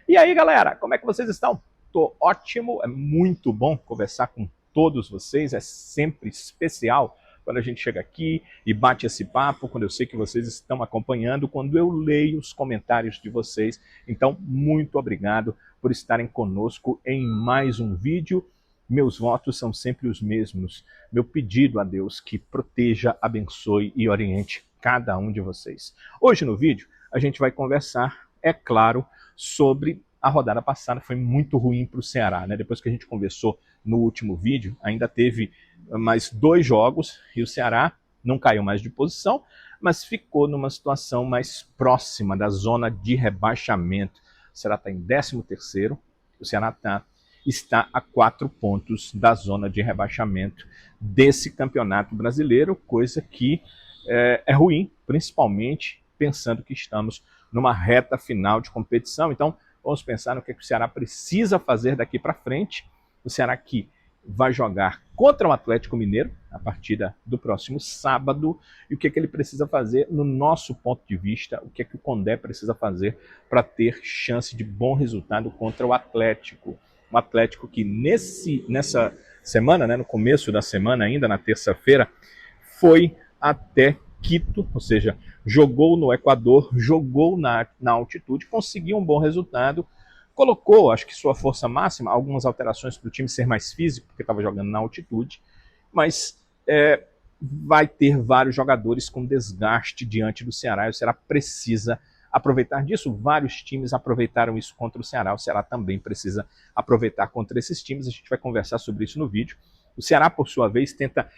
E aí, galera, como é que vocês estão? Tô ótimo, é muito bom conversar com todos vocês, é sempre especial quando a gente chega aqui e bate esse papo, quando eu sei que vocês estão acompanhando, quando eu leio os comentários de vocês. Então, muito obrigado por estarem conosco em mais um vídeo. Meus votos são sempre os mesmos. Meu pedido a Deus que proteja, abençoe e oriente cada um de vocês. Hoje no vídeo a gente vai conversar, é claro, sobre a rodada passada. Foi muito ruim para o Ceará, né? Depois que a gente conversou no último vídeo, ainda teve mais 2 jogos e o Ceará não caiu mais de posição, mas ficou numa situação mais próxima da zona de rebaixamento. O Ceará está em 13º, o Ceará está a 4 pontos da zona de rebaixamento desse campeonato brasileiro, coisa que é ruim, principalmente pensando que estamos numa reta final de competição. Então, vamos pensar no que o Ceará precisa fazer daqui para frente. O Ceará que vai jogar contra o Atlético Mineiro a partir do próximo sábado, e o que ele precisa fazer, no nosso ponto de vista, o que o Condé precisa fazer para ter chance de bom resultado contra o Atlético. O Atlético que nessa semana, né, no começo da semana, ainda na terça-feira, foi até Quito, ou seja, jogou no Equador, jogou na altitude, conseguiu um bom resultado, colocou, acho que sua força máxima, algumas alterações para o time ser mais físico, porque estava jogando na altitude, mas vai ter vários jogadores com desgaste diante do Ceará, e o Ceará precisa aproveitar disso. Vários times aproveitaram isso contra o Ceará também precisa aproveitar contra esses times. A gente vai conversar sobre isso no vídeo. O Ceará, por sua vez, tenta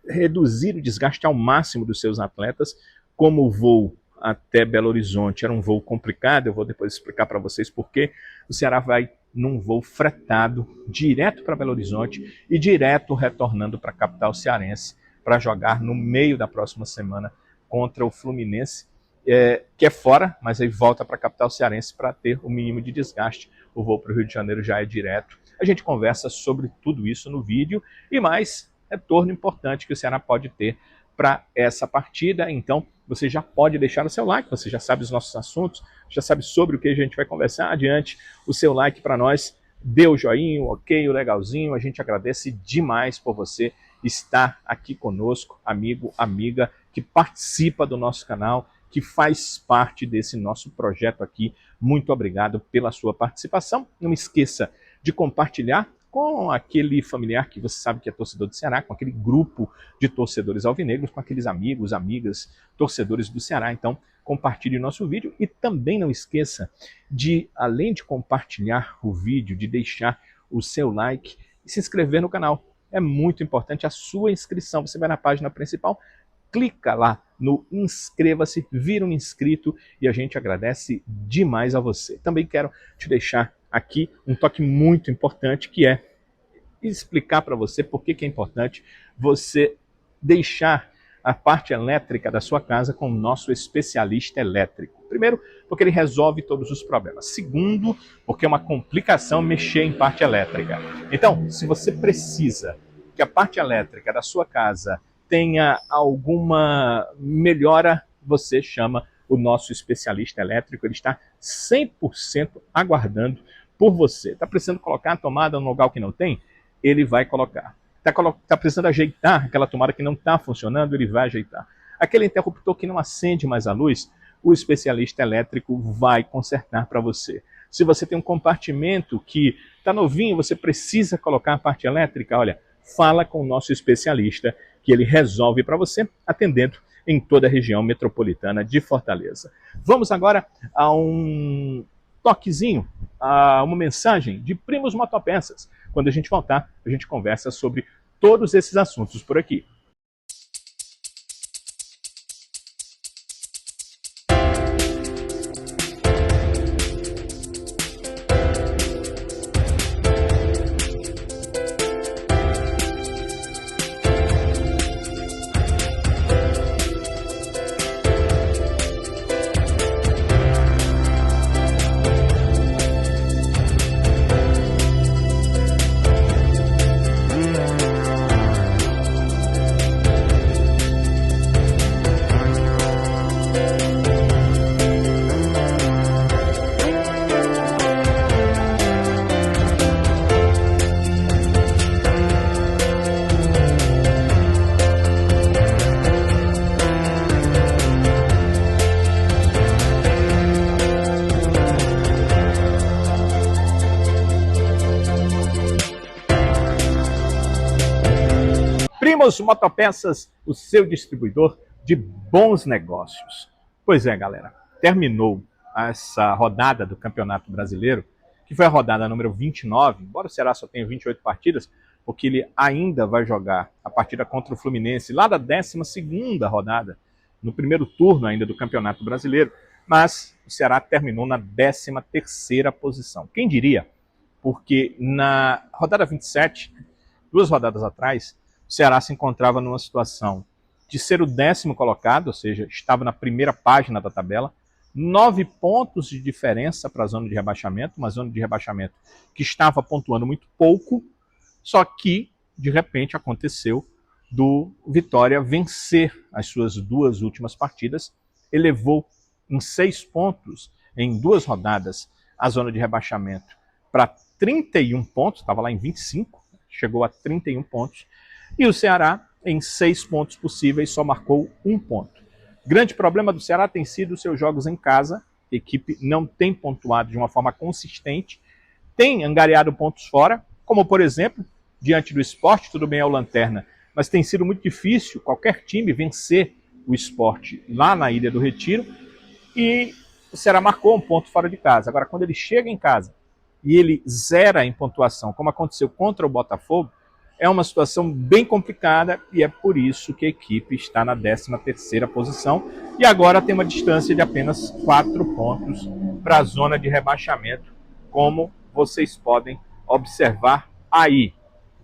reduzir o desgaste ao máximo dos seus atletas. Como o voo até Belo Horizonte era um voo complicado, eu vou depois explicar para vocês por quê. O Ceará vai num voo fretado direto para Belo Horizonte e direto retornando para a capital cearense para jogar no meio da próxima semana contra o Fluminense, que é fora, mas aí volta para a capital cearense para ter o mínimo de desgaste. O voo para o Rio de Janeiro já é direto. A gente conversa sobre tudo isso no vídeo e mais retorno importante que o Ceará pode ter para essa partida. Então você já pode deixar o seu like, você já sabe os nossos assuntos, já sabe sobre o que a gente vai conversar. Adiante o seu like para nós, dê o joinha, o ok, o legalzinho. A gente agradece demais por você estar aqui conosco, amigo, amiga, que participa do nosso canal, que faz parte desse nosso projeto aqui. Muito obrigado pela sua participação. Não esqueça de compartilhar com aquele familiar que você sabe que é torcedor do Ceará, com aquele grupo de torcedores alvinegros, com aqueles amigos, amigas, torcedores do Ceará. Então, compartilhe o nosso vídeo e também não esqueça de, além de compartilhar o vídeo, de deixar o seu like e se inscrever no canal. É muito importante a sua inscrição. Você vai na página principal, clica lá no inscreva-se, vira um inscrito e a gente agradece demais a você. Também quero te deixar aqui um toque muito importante, que é explicar para você por que é importante você deixar a parte elétrica da sua casa com o nosso especialista elétrico. Primeiro, porque ele resolve todos os problemas. Segundo, porque é uma complicação mexer em parte elétrica. Então, se você precisa que a parte elétrica da sua casa tenha alguma melhora, você chama o nosso especialista elétrico. Ele está 100% aguardando por você. Está precisando colocar a tomada no lugar que não tem? Ele vai colocar. Está precisando ajeitar aquela tomada que não está funcionando? Ele vai ajeitar. Aquele interruptor que não acende mais a luz? O especialista elétrico vai consertar para você. Se você tem um compartimento que está novinho, você precisa colocar a parte elétrica, olha, fala com o nosso especialista que ele resolve para você, atendendo em toda a região metropolitana de Fortaleza. Vamos agora a um toquezinho, a uma mensagem de Primos Motopeças. Quando a gente voltar, a gente conversa sobre todos esses assuntos por aqui. Somos Motopeças, o seu distribuidor de bons negócios. Pois é, galera, terminou essa rodada do Campeonato Brasileiro, que foi a rodada número 29, embora o Ceará só tenha 28 partidas, porque ele ainda vai jogar a partida contra o Fluminense lá da 12ª rodada, no primeiro turno ainda do Campeonato Brasileiro, mas o Ceará terminou na 13ª posição. Quem diria? Porque na rodada 27, 2 rodadas atrás, o Ceará se encontrava numa situação de ser o 10º colocado, ou seja, estava na primeira página da tabela, 9 pontos de diferença para a zona de rebaixamento, uma zona de rebaixamento que estava pontuando muito pouco, só que, de repente, aconteceu do Vitória vencer as suas 2 últimas partidas, elevou em 6 pontos, em 2 rodadas, a zona de rebaixamento para 31 pontos, estava lá em 25, chegou a 31 pontos, e o Ceará, em 6 pontos possíveis, só marcou 1 ponto. Grande problema do Ceará tem sido os seus jogos em casa, a equipe não tem pontuado de uma forma consistente, tem angariado pontos fora, como por exemplo, diante do Sport, tudo bem é o Lanterna, mas tem sido muito difícil qualquer time vencer o Sport lá na Ilha do Retiro, e o Ceará marcou 1 ponto fora de casa. Agora, quando ele chega em casa e ele zera em pontuação, como aconteceu contra o Botafogo, é uma situação bem complicada e é por isso que a equipe está na 13ª posição e agora tem uma distância de apenas 4 pontos para a zona de rebaixamento, como vocês podem observar aí.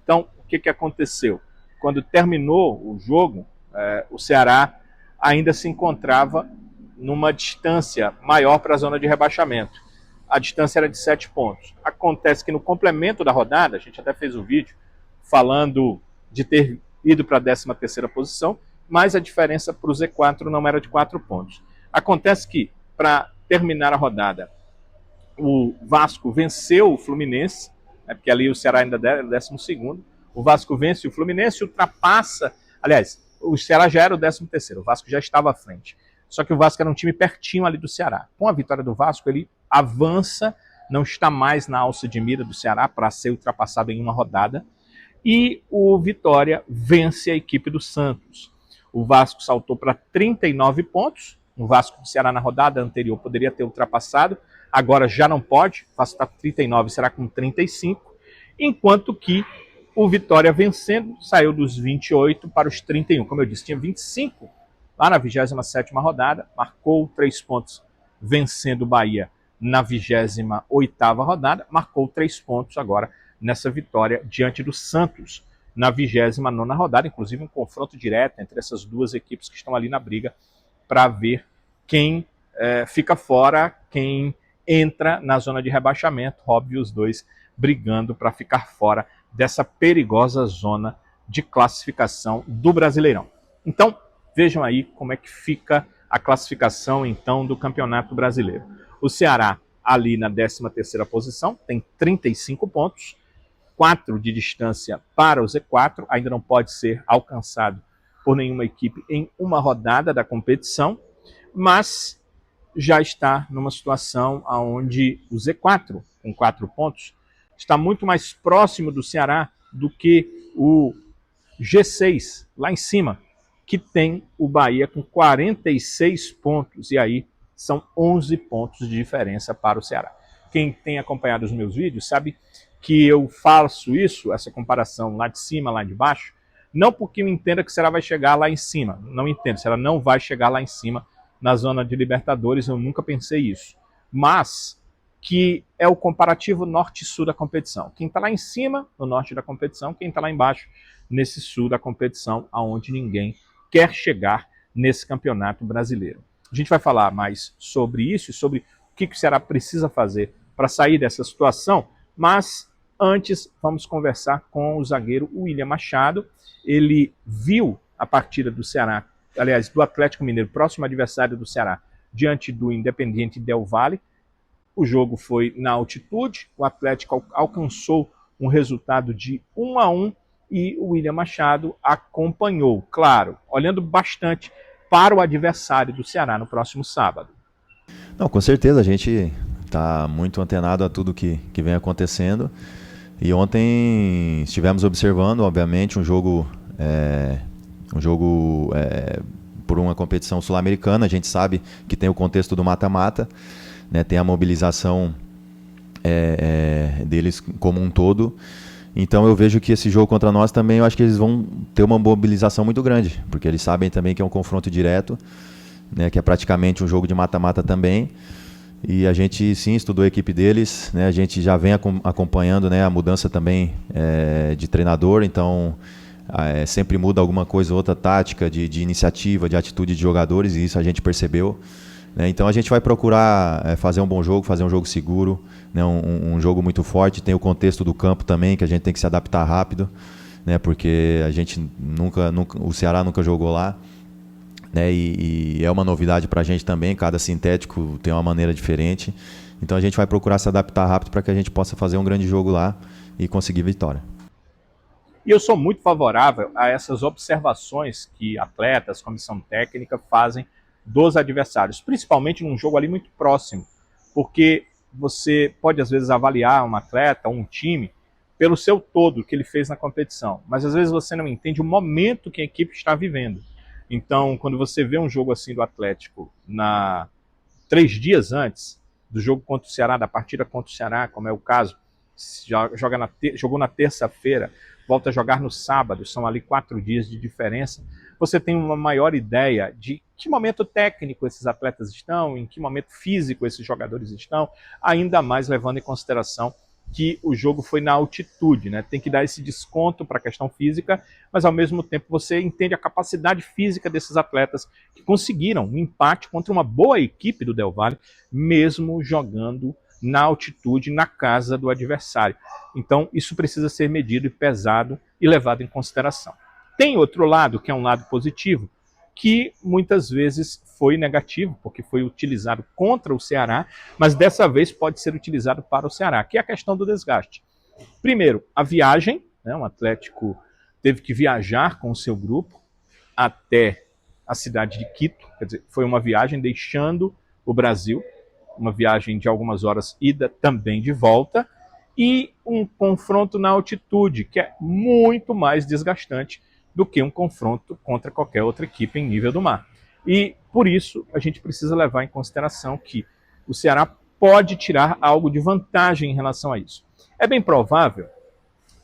Então, o que aconteceu? Quando terminou o jogo, o Ceará ainda se encontrava numa distância maior para a zona de rebaixamento. A distância era de 7 pontos. Acontece que no complemento da rodada, a gente até fez um vídeo falando de ter ido para a 13ª posição, mas a diferença para o Z4 não era de 4 pontos. Acontece que, para terminar a rodada, o Vasco venceu o Fluminense, porque ali o Ceará ainda era o 12º, o Vasco vence o Fluminense, ultrapassa, aliás, o Ceará já era o 13º, o Vasco já estava à frente. Só que o Vasco era um time pertinho ali do Ceará. Com a vitória do Vasco, ele avança, não está mais na alça de mira do Ceará para ser ultrapassado em uma rodada, e o Vitória vence a equipe do Santos. O Vasco saltou para 39 pontos, o Vasco do Ceará na rodada anterior poderia ter ultrapassado, agora já não pode, o Vasco está com 39, será com 35, enquanto que o Vitória vencendo saiu dos 28 para os 31. Como eu disse, tinha 25 lá na 27ª rodada, marcou 3 pontos vencendo o Bahia na 28ª rodada, marcou 3 pontos agora nessa vitória diante do Santos na 29ª rodada, inclusive um confronto direto entre essas 2 equipes que estão ali na briga para ver quem fica fora, quem entra na zona de rebaixamento, óbvio, os 2 brigando para ficar fora dessa perigosa zona de classificação do Brasileirão. Então, vejam aí como é que fica a classificação então do Campeonato Brasileiro. O Ceará ali na 13ª posição, tem 35 pontos, 4 de distância para o Z4, ainda não pode ser alcançado por nenhuma equipe em uma rodada da competição, mas já está numa situação onde o Z4, com 4 pontos, está muito mais próximo do Ceará do que o G6, lá em cima, que tem o Bahia com 46 pontos, e aí são 11 pontos de diferença para o Ceará. Quem tem acompanhado os meus vídeos sabe que eu faço isso, essa comparação lá de cima, lá de baixo, não porque eu entenda que o Ceará vai chegar lá em cima, não entendo, o Ceará não vai chegar lá em cima na zona de Libertadores, eu nunca pensei isso, mas que é o comparativo norte e sul da competição. Quem está lá em cima, no norte da competição, quem está lá embaixo, nesse sul da competição, aonde ninguém quer chegar nesse campeonato brasileiro. A gente vai falar mais sobre isso e sobre o que o Ceará precisa fazer para sair dessa situação, mas antes vamos conversar com o zagueiro William Machado. Ele viu a partida do Ceará, aliás, do Atlético Mineiro, próximo adversário do Ceará, diante do Independiente Del Valle. O jogo foi na altitude, o Atlético alcançou um resultado de 1-1 e o William Machado acompanhou, claro, olhando bastante para o adversário do Ceará no próximo sábado. Não, com certeza, a gente está muito antenado a tudo que vem acontecendo. E ontem estivemos observando, obviamente, um jogo Um jogo por uma competição sul-americana. A gente sabe que tem o contexto do mata-mata, né? Tem a mobilização deles como um todo. Então eu vejo que esse jogo contra nós também, eu acho que eles vão ter uma mobilização muito grande, porque eles sabem também que é um confronto direto, né? Que é praticamente um jogo de mata-mata também. E a gente sim estudou a equipe deles, né? A gente já vem acompanhando, né, a mudança também de treinador, então sempre muda alguma coisa, outra tática de iniciativa, de atitude de jogadores, e isso a gente percebeu, né? Então a gente vai procurar fazer um bom jogo, fazer um jogo seguro, né? Um jogo muito forte. Tem o contexto do campo também, que a gente tem que se adaptar rápido, né? Porque a gente o Ceará nunca jogou lá, né? E é uma novidade para a gente também. Cada sintético tem uma maneira diferente, então a gente vai procurar se adaptar rápido para que a gente possa fazer um grande jogo lá e conseguir vitória. E eu sou muito favorável a essas observações que atletas, comissão técnica fazem dos adversários, principalmente num jogo ali muito próximo, porque você pode às vezes avaliar um atleta ou um time pelo seu todo que ele fez na competição, mas às vezes você não entende o momento que a equipe está vivendo. Então, quando você vê um jogo assim do Atlético 3 dias antes do jogo contra o Ceará, da partida contra o Ceará, como é o caso, jogou na terça-feira, volta a jogar no sábado, são ali 4 dias de diferença, você tem uma maior ideia de que momento técnico esses atletas estão, em que momento físico esses jogadores estão, ainda mais levando em consideração que o jogo foi na altitude, né? Tem que dar esse desconto para a questão física, mas ao mesmo tempo você entende a capacidade física desses atletas que conseguiram um empate contra uma boa equipe do Del Valle, mesmo jogando na altitude, na casa do adversário. Então isso precisa ser medido e pesado e levado em consideração. Tem outro lado, que é um lado positivo, que muitas vezes foi negativo, porque foi utilizado contra o Ceará, mas dessa vez pode ser utilizado para o Ceará, que é a questão do desgaste. Primeiro, a viagem, né? O Atlético teve que viajar com o seu grupo até a cidade de Quito, quer dizer, foi uma viagem deixando o Brasil, uma viagem de algumas horas ida, também de volta, e um confronto na altitude, que é muito mais desgastante do que um confronto contra qualquer outra equipe em nível do mar. E, por isso, a gente precisa levar em consideração que o Ceará pode tirar algo de vantagem em relação a isso. É bem provável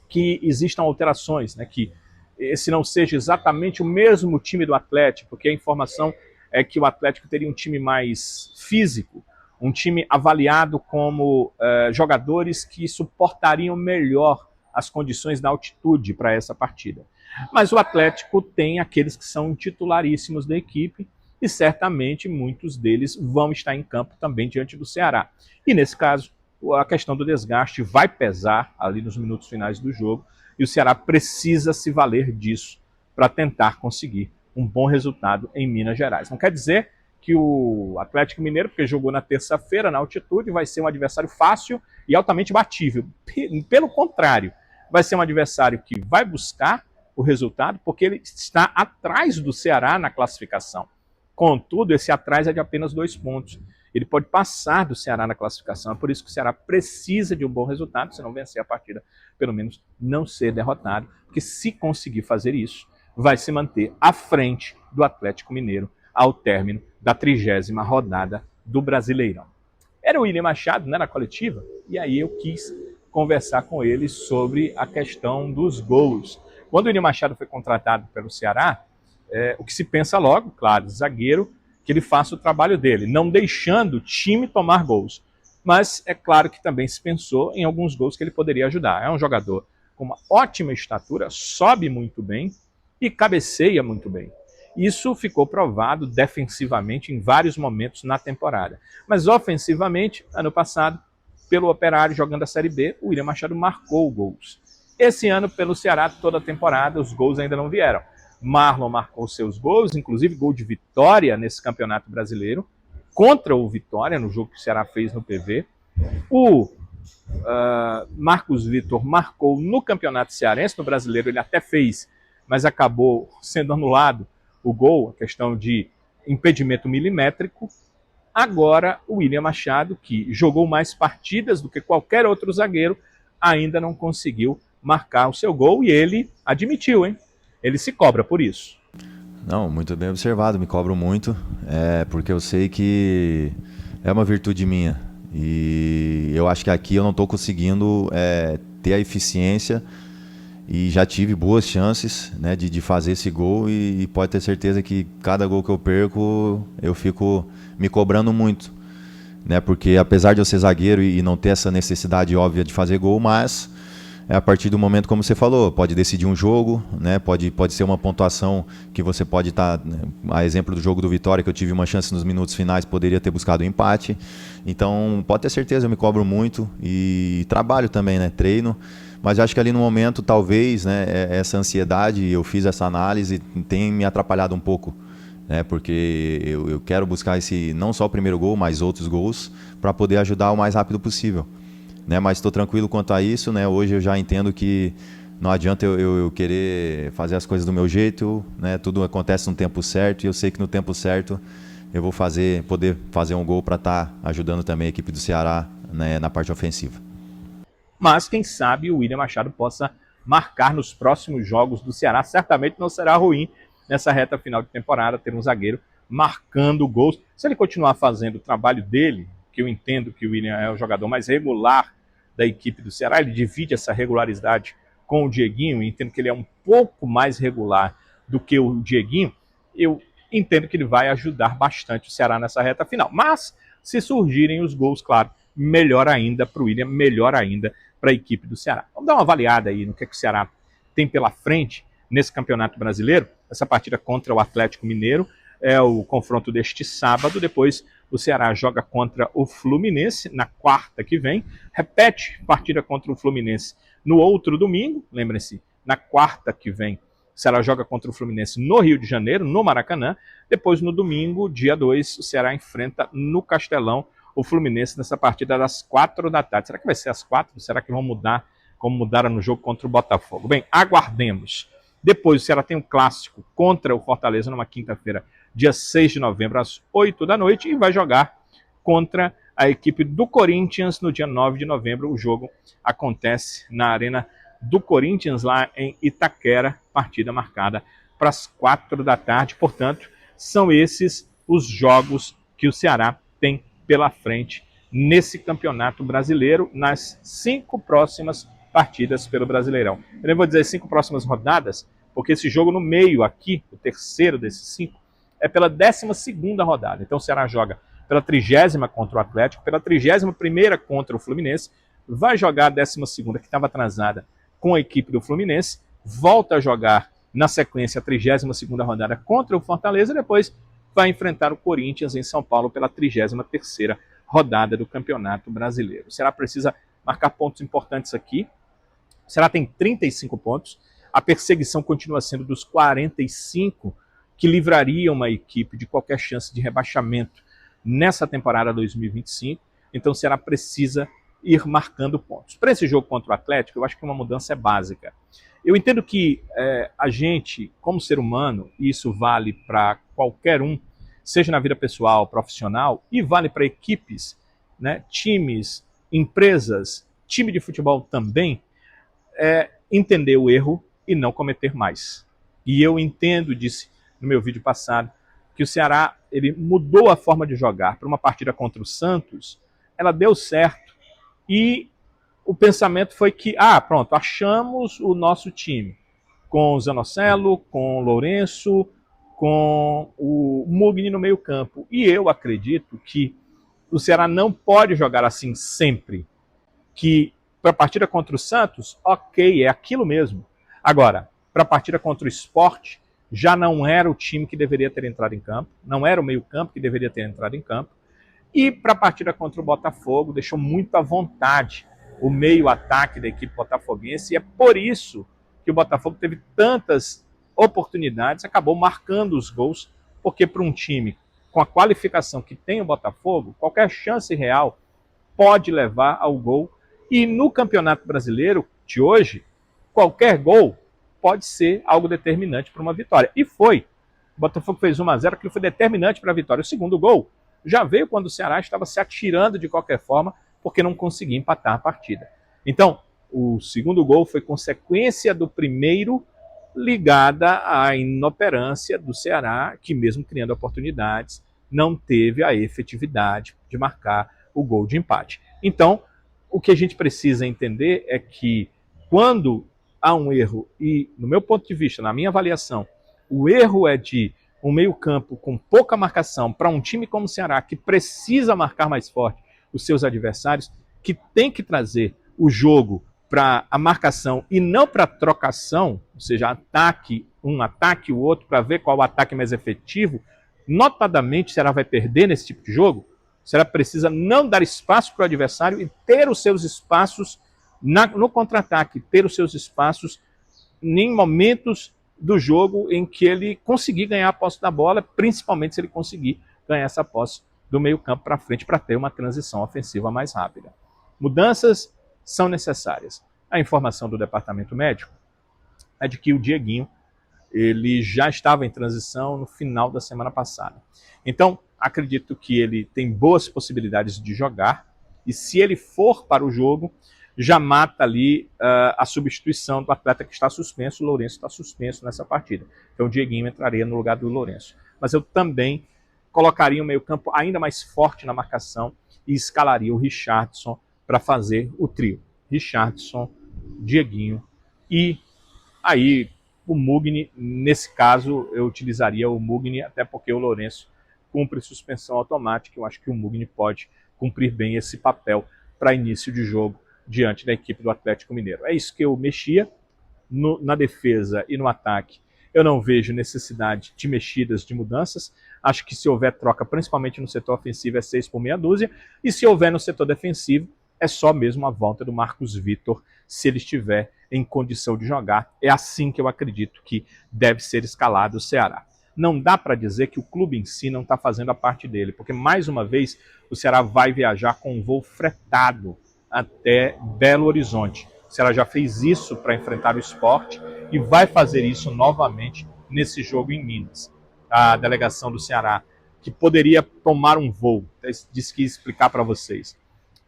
que existam alterações, né, que esse não seja exatamente o mesmo time do Atlético, porque a informação é que o Atlético teria um time mais físico, um time avaliado como jogadores que suportariam melhor as condições da altitude para essa partida. Mas o Atlético tem aqueles que são titularíssimos da equipe e certamente muitos deles vão estar em campo também diante do Ceará. E nesse caso, a questão do desgaste vai pesar ali nos minutos finais do jogo e o Ceará precisa se valer disso para tentar conseguir um bom resultado em Minas Gerais. Não quer dizer que o Atlético Mineiro, porque jogou na terça-feira na altitude, vai ser um adversário fácil e altamente batível. Pelo contrário, vai ser um adversário que vai buscar o resultado, porque ele está atrás do Ceará na classificação. Contudo, esse atrás é de apenas 2 pontos. Ele pode passar do Ceará na classificação, é por isso que o Ceará precisa de um bom resultado, se não vencer a partida, pelo menos não ser derrotado, porque se conseguir fazer isso, vai se manter à frente do Atlético Mineiro ao término da 30ª rodada do Brasileirão. Era o William Machado, né, na coletiva, e aí eu quis conversar com ele sobre a questão dos gols. Quando o William Machado foi contratado pelo Ceará, o que se pensa logo, claro, zagueiro, que ele faça o trabalho dele, não deixando o time tomar gols. Mas é claro que também se pensou em alguns gols que ele poderia ajudar. É um jogador com uma ótima estatura, sobe muito bem e cabeceia muito bem. Isso ficou provado defensivamente em vários momentos na temporada. Mas ofensivamente, ano passado, pelo Operário jogando a Série B, o William Machado marcou gols. Esse ano, pelo Ceará, toda a temporada, os gols ainda não vieram. Marlon marcou seus gols, inclusive gol de vitória nesse Campeonato Brasileiro, contra o Vitória, no jogo que o Ceará fez no PV. O Marcos Vitor marcou no Campeonato Cearense, no Brasileiro ele até fez, mas acabou sendo anulado o gol, a questão de impedimento milimétrico. Agora, o William Machado, que jogou mais partidas do que qualquer outro zagueiro, ainda não conseguiu marcar o seu gol, e ele admitiu, hein? ele se cobra por isso. Não, muito bem observado, me cobro muito, porque eu sei que é uma virtude minha. E eu acho que aqui eu não estou conseguindo ter a eficiência e já tive boas chances, né, de fazer esse gol e pode ter certeza que cada gol que eu perco eu fico me cobrando muito, né, porque apesar de eu ser zagueiro e não ter essa necessidade óbvia de fazer gol, mas a partir do momento, como você falou, pode decidir um jogo, né? Pode ser uma pontuação que você pode estar, a exemplo do jogo do Vitória, que eu tive uma chance nos minutos finais, poderia ter buscado um empate. Então, pode ter certeza, eu me cobro muito e trabalho também, né? Treino. Mas acho que ali no momento, talvez, né, essa ansiedade, eu fiz essa análise, tem me atrapalhado um pouco. Porque eu quero buscar não só o primeiro gol, mas outros gols, para poder ajudar o mais rápido possível. Mas estou tranquilo quanto a isso, né? Hoje eu já entendo que não adianta eu querer fazer as coisas do meu jeito, né? Tudo acontece no tempo certo e eu sei que no tempo certo eu vou poder fazer um gol para estar ajudando também a equipe do Ceará, né, na parte ofensiva. Mas quem sabe o William Machado possa marcar nos próximos jogos do Ceará. Certamente não será ruim nessa reta final de temporada ter um zagueiro marcando gols. Se ele continuar fazendo o trabalho dele, que eu entendo que o William é o jogador mais regular da equipe do Ceará, ele divide essa regularidade com o Dieguinho, e entendo que ele é um pouco mais regular do que o Dieguinho, eu entendo que ele vai ajudar bastante o Ceará nessa reta final. Mas, se surgirem os gols, claro, melhor ainda para o William, melhor ainda para a equipe do Ceará. Vamos dar uma avaliada aí no que o Ceará tem pela frente nesse Campeonato Brasileiro. Essa partida contra o Atlético Mineiro é o confronto deste sábado. Depois o Ceará joga contra o Fluminense na quarta que vem. Repete partida contra o Fluminense no outro domingo. Lembrem-se, na quarta que vem o Ceará joga contra o Fluminense no Rio de Janeiro, no Maracanã. Depois, no domingo, dia 2, o Ceará enfrenta no Castelão o Fluminense nessa partida das 4 da tarde. Será que vai ser às 4? Será que vão mudar como mudaram no jogo contra o Botafogo? Bem, aguardemos. Depois o Ceará tem um clássico contra o Fortaleza numa quinta-feira, dia 6 de novembro, às 8 da noite, e vai jogar contra a equipe do Corinthians no dia 9 de novembro. O jogo acontece na Arena do Corinthians, lá em Itaquera, partida marcada para as 4 da tarde. Portanto, são esses os jogos que o Ceará tem pela frente nesse Campeonato Brasileiro, nas 5 próximas partidas pelo Brasileirão. Eu nem vou dizer 5 próximas rodadas, porque esse jogo no meio aqui, o terceiro desses 5, é pela 12ª rodada. Então o Ceará joga pela 30ª contra o Atlético, pela 31ª contra o Fluminense, vai jogar a 12ª, que estava atrasada, com a equipe do Fluminense, volta a jogar na sequência a 32ª rodada contra o Fortaleza, e depois vai enfrentar o Corinthians em São Paulo pela 33ª rodada do Campeonato Brasileiro. O Ceará precisa marcar pontos importantes aqui. O Ceará tem 35 pontos. A perseguição continua sendo dos 45 que livrariam uma equipe de qualquer chance de rebaixamento nessa temporada 2025. Então o Ceará precisa ir marcando pontos. Para esse jogo contra o Atlético, eu acho que uma mudança é básica. Eu entendo que a gente, como ser humano, e isso vale para qualquer um, seja na vida pessoal, profissional, e vale para equipes, né, times, empresas, time de futebol também, entender o erro e não cometer mais. E eu entendo, disse no meu vídeo passado, que o Ceará ele mudou a forma de jogar para uma partida contra o Santos, ela deu certo, e o pensamento foi que, pronto, achamos o nosso time, com o Zanocelo, com o Lourenço, com o Mugni no meio campo. E eu acredito que o Ceará não pode jogar assim sempre, que para a partida contra o Santos, ok, é aquilo mesmo. Agora, para a partida contra o Sport, já não era o time que deveria ter entrado em campo, não era o meio campo que deveria ter entrado em campo, e para a partida contra o Botafogo, deixou muito à vontade o meio-ataque da equipe botafoguense, e é por isso que o Botafogo teve tantas oportunidades, acabou marcando os gols, porque para um time com a qualificação que tem o Botafogo, qualquer chance real pode levar ao gol, e no Campeonato Brasileiro de hoje, qualquer gol pode ser algo determinante para uma vitória. E foi. O Botafogo fez 1-0, que foi determinante para a vitória. O segundo gol já veio quando o Ceará estava se atirando de qualquer forma, porque não conseguia empatar a partida. Então, o segundo gol foi consequência do primeiro, ligada à inoperância do Ceará, que mesmo criando oportunidades, não teve a efetividade de marcar o gol de empate. Então, o que a gente precisa entender é que quando há um erro, e no meu ponto de vista, na minha avaliação, o erro é de um meio-campo com pouca marcação para um time como o Ceará, que precisa marcar mais forte os seus adversários, que tem que trazer o jogo para a marcação e não para a trocação, ou seja, ataque um, ataque o outro, para ver qual o ataque mais efetivo, notadamente o Ceará vai perder nesse tipo de jogo. O Ceará precisa não dar espaço para o adversário e ter os seus espaços no contra-ataque, ter os seus espaços em momentos do jogo em que ele conseguir ganhar a posse da bola, principalmente se ele conseguir ganhar essa posse do meio campo para frente para ter uma transição ofensiva mais rápida. Mudanças são necessárias. A informação do departamento médico é de que o Dieguinho ele já estava em transição no final da semana passada. Então, acredito que ele tem boas possibilidades de jogar e se ele for para o jogo, já mata ali a substituição do atleta que está suspenso. O Lourenço está suspenso nessa partida. Então o Dieguinho entraria no lugar do Lourenço. Mas eu também colocaria o meio-campo ainda mais forte na marcação e escalaria o Richardson para fazer o trio. Richardson, Dieguinho e aí o Mugni. Nesse caso eu utilizaria o Mugni, até porque o Lourenço cumpre suspensão automática. Eu acho que o Mugni pode cumprir bem esse papel para início de jogo diante da equipe do Atlético Mineiro. É isso que eu mexia na defesa e no ataque. Eu não vejo necessidade de mexidas, de mudanças. Acho que se houver troca, principalmente no setor ofensivo, é 6 por meia dúzia. E se houver no setor defensivo, é só mesmo a volta do Marcos Vitor, se ele estiver em condição de jogar. É assim que eu acredito que deve ser escalado o Ceará. Não dá para dizer que o clube em si não está fazendo a parte dele, porque mais uma vez o Ceará vai viajar com um voo fretado até Belo Horizonte. O Ceará já fez isso para enfrentar o Sport e vai fazer isso novamente nesse jogo em Minas. A delegação do Ceará, que poderia tomar um voo, disse que ia explicar para vocês.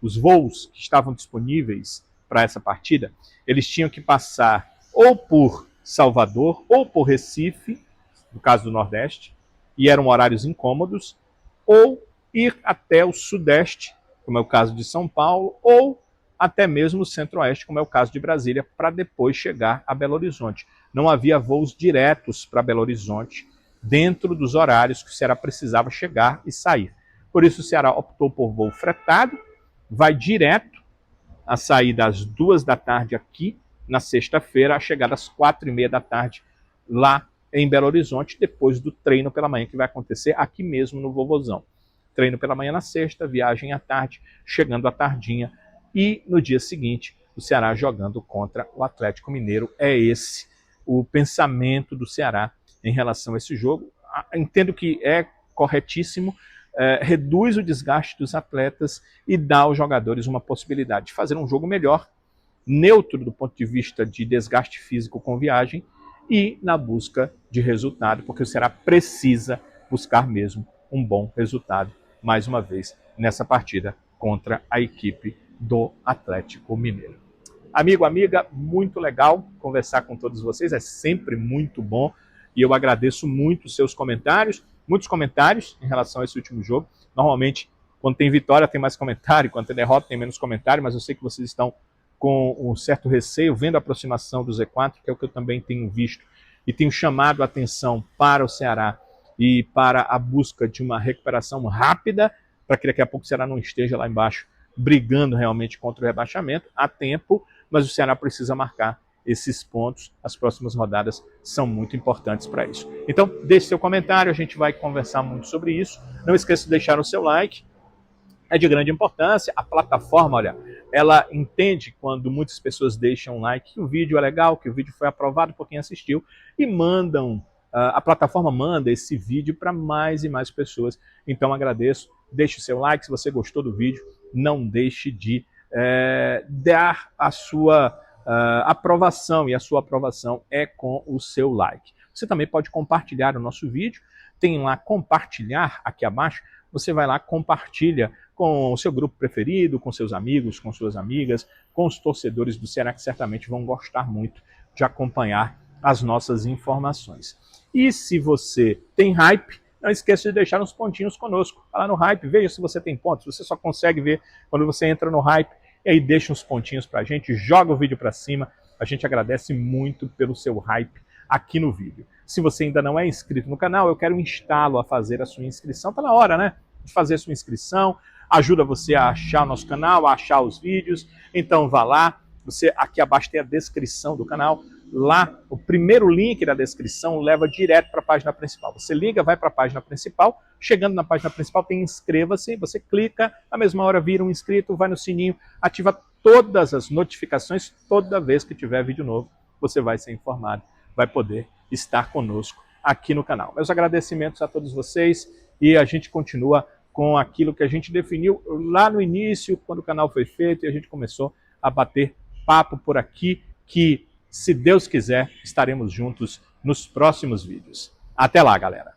Os voos que estavam disponíveis para essa partida, eles tinham que passar ou por Salvador ou por Recife, no caso do Nordeste, e eram horários incômodos, ou ir até o Sudeste, como é o caso de São Paulo, ou até mesmo o Centro-Oeste, como é o caso de Brasília, para depois chegar a Belo Horizonte. Não havia voos diretos para Belo Horizonte dentro dos horários que o Ceará precisava chegar e sair. Por isso o Ceará optou por voo fretado, vai direto a sair das 2 da tarde aqui, na sexta-feira, a chegar às 4h30 da tarde lá em Belo Horizonte, depois do treino pela manhã, que vai acontecer aqui mesmo no Vovozão. Treino pela manhã na sexta, viagem à tarde, chegando à tardinha, e no dia seguinte o Ceará jogando contra o Atlético Mineiro. É esse o pensamento do Ceará em relação a esse jogo. Entendo que é corretíssimo, reduz o desgaste dos atletas e dá aos jogadores uma possibilidade de fazer um jogo melhor, neutro do ponto de vista de desgaste físico com viagem e na busca de resultado, porque o Ceará precisa buscar mesmo um bom resultado, mais uma vez, nessa partida contra a equipe do Atlético Mineiro. Amigo, amiga, muito legal conversar com todos vocês, é sempre muito bom e eu agradeço muito os seus comentários, muitos comentários em relação a esse último jogo. Normalmente, quando tem vitória tem mais comentário, quando tem derrota tem menos comentário, mas eu sei que vocês estão com um certo receio, vendo a aproximação do Z4, que é o que eu também tenho visto e tenho chamado a atenção para o Ceará e para a busca de uma recuperação rápida, para que daqui a pouco o Ceará não esteja lá embaixo brigando realmente contra o rebaixamento. Há tempo, mas o Ceará precisa marcar esses pontos. As próximas rodadas são muito importantes para isso. Então, deixe seu comentário, a gente vai conversar muito sobre isso. Não esqueça de deixar o seu like, é de grande importância. A plataforma, olha, ela entende quando muitas pessoas deixam um like, que o vídeo é legal, que o vídeo foi aprovado por quem assistiu, e mandam, a plataforma manda esse vídeo para mais e mais pessoas. Então agradeço, deixe o seu like, se você gostou do vídeo, não deixe de dar a sua aprovação, e a sua aprovação é com o seu like. Você também pode compartilhar o nosso vídeo, tem lá compartilhar aqui abaixo, você vai lá, compartilha com o seu grupo preferido, com seus amigos, com suas amigas, com os torcedores do Ceará, que certamente vão gostar muito de acompanhar as nossas informações. E se você tem hype, não esqueça de deixar uns pontinhos conosco. Vai lá no hype, veja se você tem pontos. Você só consegue ver quando você entra no hype. E aí deixa uns pontinhos pra gente, joga o vídeo pra cima. A gente agradece muito pelo seu hype aqui no vídeo. Se você ainda não é inscrito no canal, eu quero instá-lo a fazer a sua inscrição. Tá na hora, né? De fazer a sua inscrição. Ajuda você a achar o nosso canal, a achar os vídeos. Então vá lá. Você, aqui abaixo tem a descrição do canal. Lá, o primeiro link da descrição leva direto para a página principal. Você liga, vai para a página principal. Chegando na página principal tem inscreva-se. Você clica, na mesma hora vira um inscrito, vai no sininho, ativa todas as notificações. Toda vez que tiver vídeo novo, você vai ser informado, vai poder estar conosco aqui no canal. Meus agradecimentos a todos vocês e a gente continua com aquilo que a gente definiu lá no início, quando o canal foi feito e a gente começou a bater papo por aqui, que, se Deus quiser, estaremos juntos nos próximos vídeos. Até lá, galera!